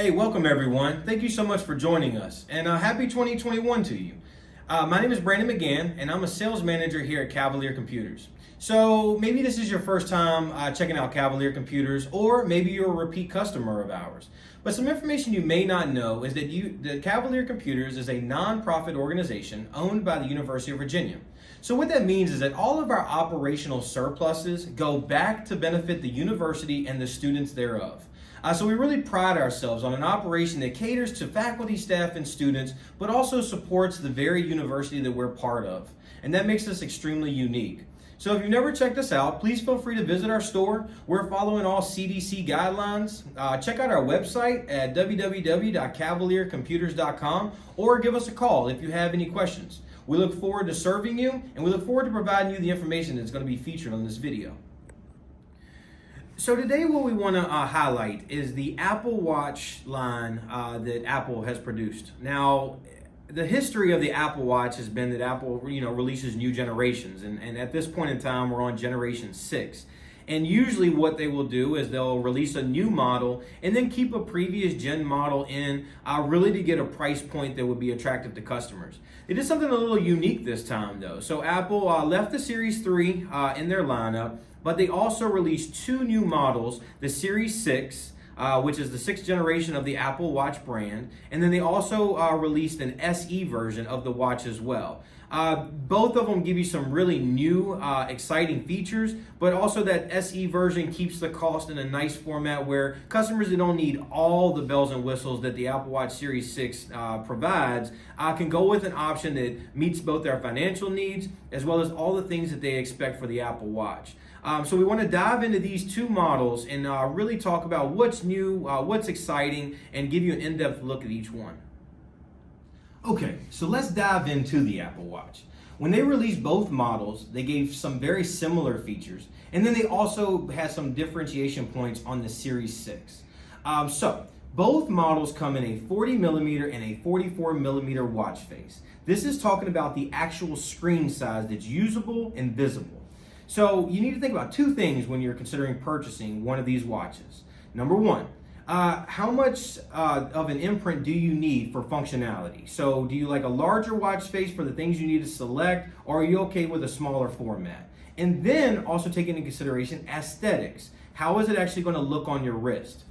Hey, welcome everyone. Thank you so much for joining us, and happy 2021 to you. My name is Brandon McGann, and I'm a sales manager here at Cavalier Computers. So maybe this is your first time checking out Cavalier Computers, or maybe you're a repeat customer of ours. But some information you may not know is that Cavalier Computers is a nonprofit organization owned by the University of Virginia. So what that means is that all of our operational surpluses go back to benefit the university and the students thereof. So we really pride ourselves on an operation that caters to faculty, staff, and students, but also supports the very university that we're part of. And that makes us extremely unique. So if you've never checked us out, please feel free to visit our store. We're following all CDC guidelines. Check out our website at www.cavaliercomputers.com or give us a call if you have any questions. We look forward to serving you, and we look forward to providing you the information that's going to be featured on this video. So today what we want to highlight is the Apple Watch line that Apple has produced. Now, the history of the Apple Watch has been that Apple releases new generations, and at this point in time we're on generation 6. And usually what they will do is they'll release a new model and then keep a previous gen model in really to get a price point that would be attractive to customers. They did something a little unique this time though. So Apple left the Series 3 in their lineup, but they also released 2 new models, the Series 6, which is the 6th generation of the Apple Watch brand, and then they also released an SE version of the watch as well. Both of them give you some really new, exciting features, but also that SE version keeps the cost in a nice format where customers that don't need all the bells and whistles that the Apple Watch Series 6 provides can go with an option that meets both their financial needs as well as all the things that they expect for the Apple Watch. So we want to dive into these 2 models and really talk about what's new, what's exciting, and give you an in-depth look at each one. Okay, so let's dive into the Apple Watch. When they released both models, they gave some very similar features, and then they also had some differentiation points on the Series 6. So both models come in a 40 millimeter and a 44 millimeter watch face. This is talking about the actual screen size that's usable and visible. So you need to think about 2 things when you're considering purchasing one of these watches. Number 1, how much of an imprint do you need for functionality? So do you like a larger watch face for the things you need to select, or are you okay with a smaller format? And then also take into consideration aesthetics. How is it actually going to look on your wrist?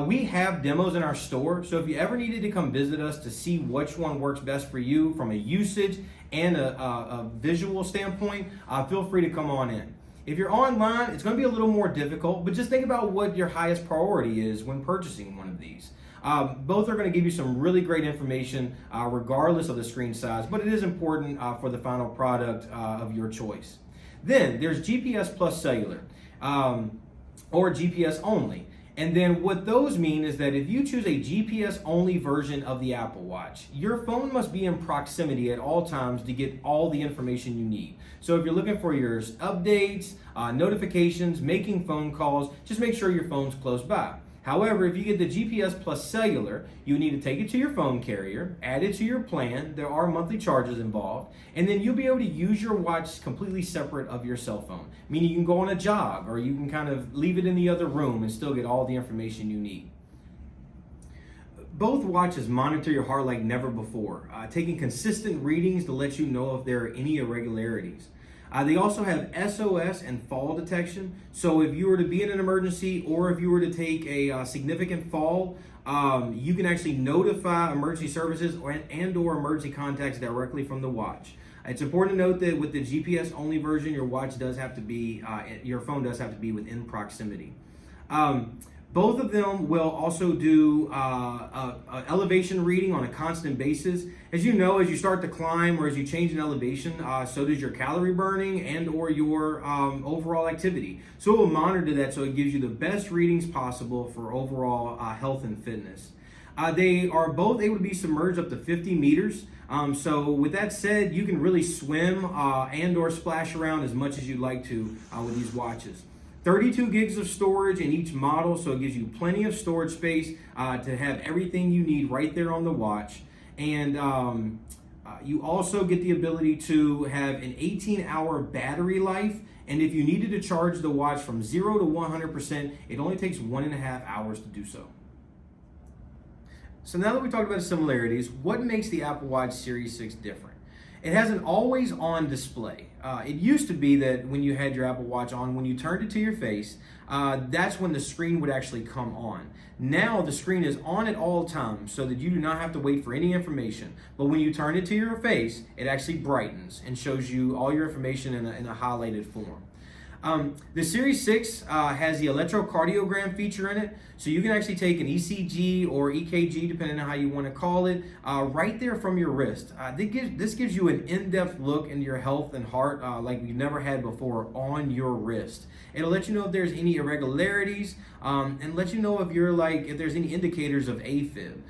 We have demos in our store, so if you ever needed to come visit us to see which one works best for you from a usage and a visual standpoint, feel free to come on in. If you're online, it's going to be a little more difficult, but just think about what your highest priority is when purchasing one of these. Both are going to give you some really great information regardless of the screen size, but it is important for the final product of your choice. Then there's GPS plus cellular or GPS only. And then what those mean is that if you choose a GPS only version of the Apple Watch, your phone must be in proximity at all times to get all the information you need. So if you're looking for your updates, notifications, making phone calls, just make sure your phone's close by. However, if you get the GPS plus cellular, you need to take it to your phone carrier, add it to your plan. There are monthly charges involved, and then you'll be able to use your watch completely separate of your cell phone, meaning you can go on a jog or you can kind of leave it in the other room and still get all the information you need. Both watches monitor your heart like never before, taking consistent readings to let you know if there are any irregularities. They also have SOS and fall detection. So if you were to be in an emergency or if you were to take a significant fall, you can actually notify emergency services or emergency contacts directly from the watch. It's important to note that with the GPS only version, your phone does have to be within proximity. Both of them will also do elevation reading on a constant basis. As you know, as you start to climb or as you change in elevation, so does your calorie burning and or your overall activity. So it will monitor that so it gives you the best readings possible for overall health and fitness. They are both able to be submerged up to 50 meters. So with that said, you can really swim and or splash around as much as you'd like to with these watches. 32 gigs of storage in each model, so it gives you plenty of storage space to have everything you need right there on the watch. And you also get the ability to have an 18-hour battery life. And if you needed to charge the watch from 0 to 100%, it only takes 1.5 hours to do so. So now that we talked about the similarities, what makes the Apple Watch Series 6 different? It has an always-on display. It used to be that when you had your Apple Watch on, when you turned it to your face, that's when the screen would actually come on. Now the screen is on at all times so that you do not have to wait for any information. But when you turn it to your face, it actually brightens and shows you all your information in a highlighted form. The Series 6 has the electrocardiogram feature in it, so you can actually take an ECG or EKG, depending on how you want to call it, right there from your wrist. This gives you an in-depth look into your health and heart like we've never had before on your wrist. It'll let you know if there's any irregularities and let you know if there's any indicators of AFib.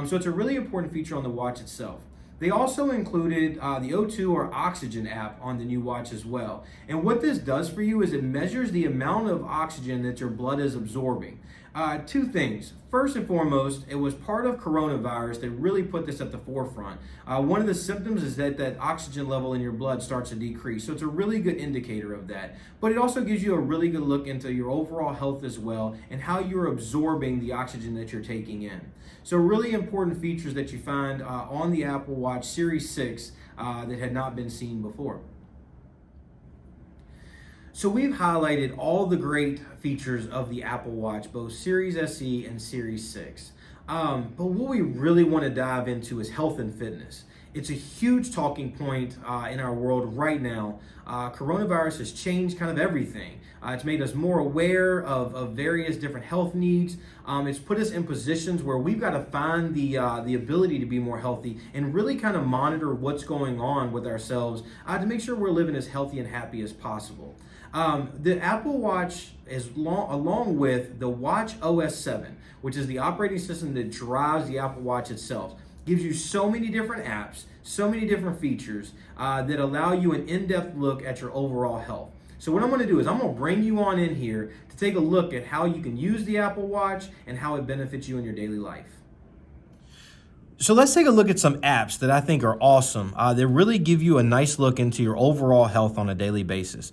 So it's a really important feature on the watch itself. They also included the O2 or oxygen app on the new watch as well. And what this does for you is it measures the amount of oxygen that your blood is absorbing. Two things. First and foremost, it was part of coronavirus that really put this at the forefront. One of the symptoms is that oxygen level in your blood starts to decrease. So it's a really good indicator of that. But it also gives you a really good look into your overall health as well and how you're absorbing the oxygen that you're taking in. So really important features that you find on the Apple Watch Series 6 that had not been seen before. So we've highlighted all the great features of the Apple Watch, both Series SE and Series 6. But what we really want to dive into is health and fitness. It's a huge talking point in our world right now. Coronavirus has changed kind of everything. It's made us more aware of various different health needs. It's put us in positions where we've got to find the ability to be more healthy and really kind of monitor what's going on with ourselves to make sure we're living as healthy and happy as possible. The Apple Watch along with the Watch OS 7, which is the operating system that drives the Apple Watch itself, gives you so many different apps, so many different features that allow you an in-depth look at your overall health. So what I'm going to do is I'm going to bring you on in here to take a look at how you can use the Apple Watch and how it benefits you in your daily life. So let's take a look at some apps that I think are awesome. They really give you a nice look into your overall health on a daily basis.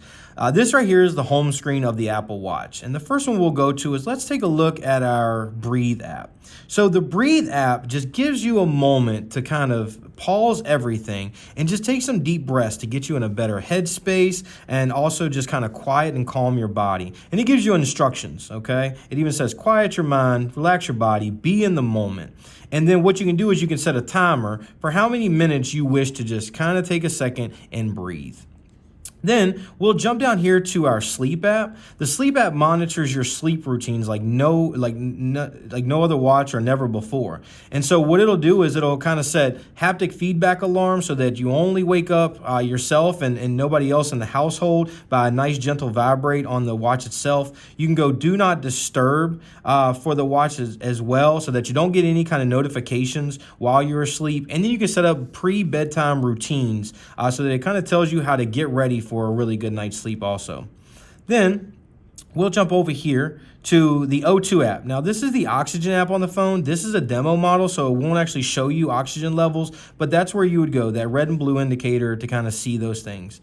This right here is the home screen of the Apple Watch. And the first one we'll go to is let's take a look at our Breathe app. So the Breathe app just gives you a moment to kind of pause everything and just take some deep breaths to get you in a better headspace and also just kind of quiet and calm your body. And it gives you instructions, okay? It even says quiet your mind, relax your body, be in the moment. And then what you can do is you can set a timer for how many minutes you wish to just kind of take a second and breathe. Then we'll jump down here to our sleep app. The sleep app monitors your sleep routines like no other watch or never before. And so what it'll do is it'll kind of set haptic feedback alarms so that you only wake up yourself and nobody else in the household by a nice gentle vibrate on the watch itself. You can go do not disturb for the watch as well so that you don't get any kind of notifications while you're asleep. And then you can set up pre-bedtime routines so that it kind of tells you how to get ready for a really good night's sleep also. Then we'll jump over here to the O2 app. Now this is the oxygen app on the phone. This is a demo model, so it won't actually show you oxygen levels, but that's where you would go, that red and blue indicator to kind of see those things.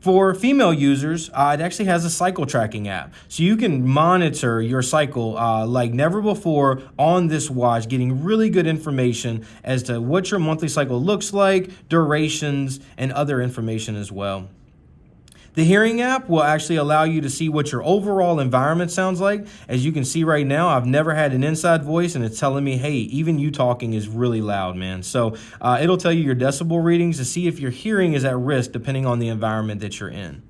For female users, it actually has a cycle tracking app. So you can monitor your cycle like never before on this watch, getting really good information as to what your monthly cycle looks like, durations, and other information as well. The hearing app will actually allow you to see what your overall environment sounds like. As you can see right now, I've never had an inside voice and it's telling me, hey, even you talking is really loud, man. So it'll tell you your decibel readings to see if your hearing is at risk depending on the environment that you're in.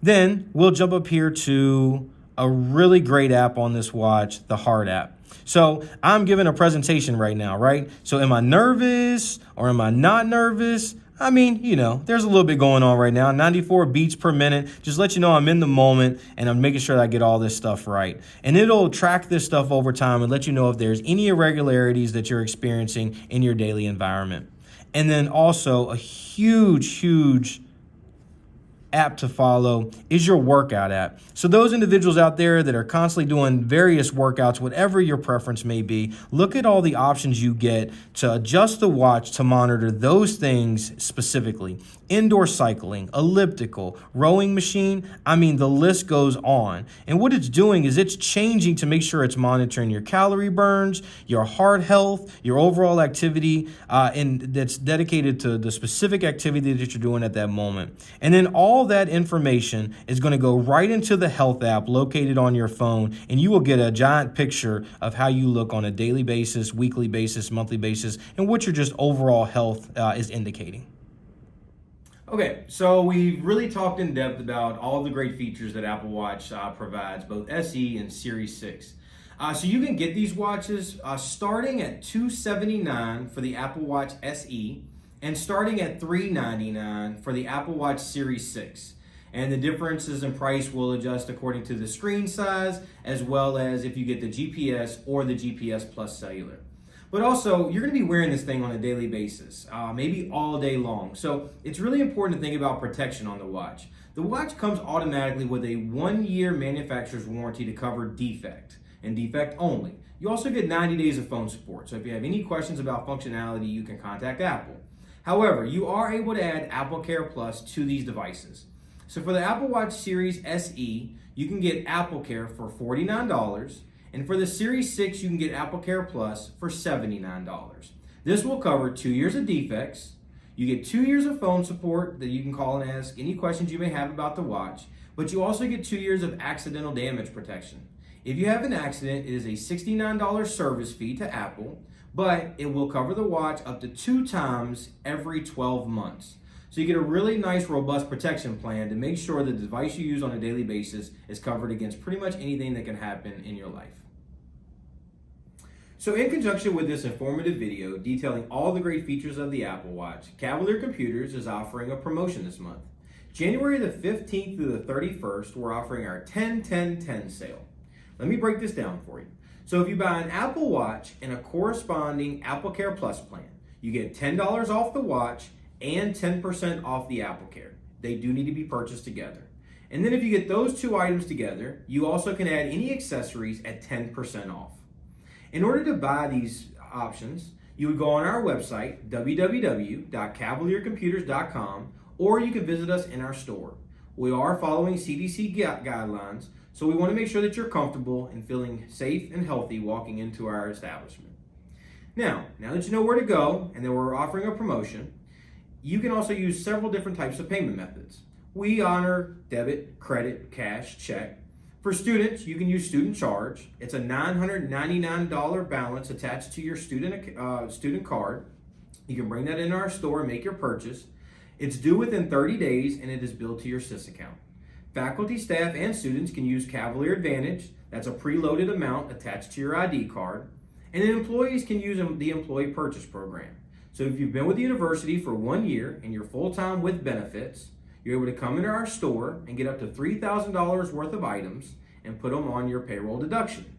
Then we'll jump up here to a really great app on this watch, the Heart app. So I'm giving a presentation right now, right? So am I nervous or am I not nervous? I mean, you know, there's a little bit going on right now. 94 beats per minute. Just let you know I'm in the moment and I'm making sure that I get all this stuff right. And it'll track this stuff over time and let you know if there's any irregularities that you're experiencing in your daily environment. And then also a huge app to follow is your workout app. So those individuals out there that are constantly doing various workouts, whatever your preference may be, look at all the options you get to adjust the watch to monitor those things specifically. indoor cycling, elliptical, rowing machine. I mean, the list goes on. And what it's doing is it's changing to make sure it's monitoring your calorie burns, your heart health, your overall activity, and that's dedicated to the specific activity that you're doing at that moment. And then all that information is going to go right into the health app located on your phone, and you will get a giant picture of how you look on a daily basis, weekly basis, monthly basis, and what your just overall health is indicating. Okay, so we've really talked in depth about all the great features that Apple Watch provides, both SE and Series 6. So you can get these watches starting at $279 for the Apple Watch SE and starting at $399 for the Apple Watch Series 6. And the differences in price will adjust according to the screen size, as well as if you get the GPS or the GPS Plus Cellular. But also, you're going to be wearing this thing on a daily basis, maybe all day long. So it's really important to think about protection on the watch. The watch comes automatically with a 1-year manufacturer's warranty to cover defect, and defect only. You also get 90 days of phone support. So if you have any questions about functionality, you can contact Apple. However, you are able to add Apple Care Plus to these devices. So for the Apple Watch Series SE, you can get Apple Care for $49. And for the Series 6, you can get Apple Care Plus for $79. This will cover 2 years of defects. You get 2 years of phone support that you can call and ask any questions you may have about the watch, but you also get 2 years of accidental damage protection. If you have an accident, it is a $69 service fee to Apple, but it will cover the watch up to 2 times every 12 months. So you get a really nice, robust protection plan to make sure that the device you use on a daily basis is covered against pretty much anything that can happen in your life. So in conjunction with this informative video detailing all the great features of the Apple Watch, Cavalier Computers is offering a promotion this month. January the 15th through the 31st, we're offering our 10-10-10 sale. Let me break this down for you. So if you buy an Apple Watch and a corresponding Apple Care Plus plan, you get $10 off the watch and 10% off the Apple Care. They do need to be purchased together. And then if you get those two items together, you also can add any accessories at 10% off. In order to buy these options, you would go on our website, www.cavaliercomputers.com, or you can visit us in our store. We are following CDC guidelines, so we want to make sure that you're comfortable and feeling safe and healthy walking into our establishment. Now that you know where to go and that we're offering a promotion, you can also use several different types of payment methods. We honor debit, credit, cash, check. For students, you can use student charge. It's a $999 balance attached to your student card. You can bring that into our store and make your purchase. It's due within 30 days and it is billed to your SIS account. Faculty, staff, and students can use Cavalier Advantage. That's a preloaded amount attached to your ID card. And then employees can use the Employee Purchase Program. So if you've been with the university for 1 year and you're full-time with benefits, you're able to come into our store and get up to $3,000 worth of items and put them on your payroll deduction.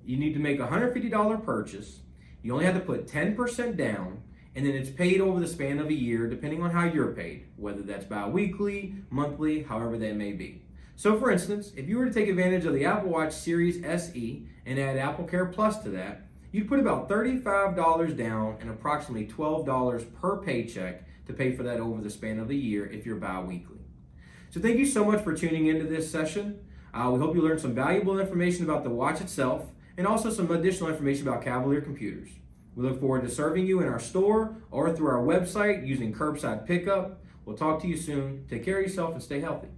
You need to make a $150 purchase. You only have to put 10% down, and then it's paid over the span of a year depending on how you're paid, whether that's bi-weekly, monthly, however that may be. So for instance, if you were to take advantage of the Apple Watch Series SE and add Apple Care Plus to that, you'd put about $35 down and approximately $12 per paycheck to pay for that over the span of the year if you're bi-weekly. So thank you so much for tuning into this session. We hope you learned some valuable information about the watch itself and also some additional information about Cavalier Computers. We look forward to serving you in our store or through our website using curbside pickup. We'll talk to you soon. Take care of yourself and stay healthy.